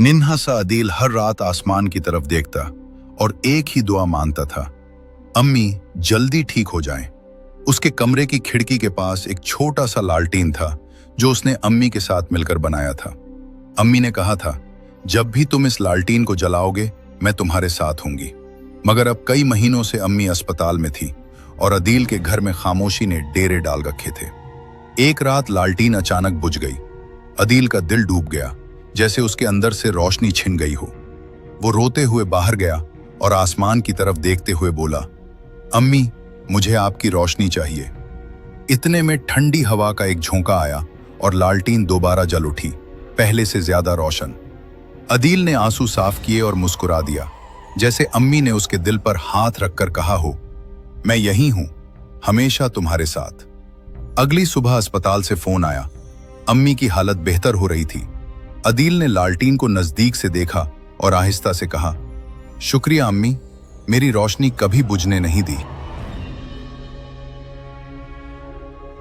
निन्हा सा अदील हर रात आसमान की तरफ देखता और एक ही दुआ मांगता था, अम्मी जल्दी ठीक हो जाएं। उसके कमरे की खिड़की के पास एक छोटा सा लालटेन था जो उसने अम्मी के साथ मिलकर बनाया था। अम्मी ने कहा था, जब भी तुम इस लालटेन को जलाओगे मैं तुम्हारे साथ होंगी। मगर अब कई महीनों से अम्मी अस्पताल में थी और अदील के घर में खामोशी ने डेरे डाल रखे थे। एक रात लालटेन अचानक बुझ गई। अदील का दिल डूब गया, जैसे उसके अंदर से रोशनी छिन गई हो। वो रोते हुए बाहर गया और आसमान की तरफ देखते हुए बोला, अम्मी मुझे आपकी रोशनी चाहिए। इतने में ठंडी हवा का एक झोंका आया और लालटेन दोबारा जल उठी, पहले से ज्यादा रोशन। अदील ने आंसू साफ किए और मुस्कुरा दिया, जैसे अम्मी ने उसके दिल पर हाथ रखकर कहा हो, मैं यहीं हूं, हमेशा तुम्हारे साथ। अगली सुबह अस्पताल से फोन आया। अम्मी की हालत बेहतर हो रही थी। अदील ने लालटेन को नजदीक से देखा और आहिस्ता से कहा, शुक्रिया अम्मी, मेरी रोशनी कभी बुझने नहीं दी।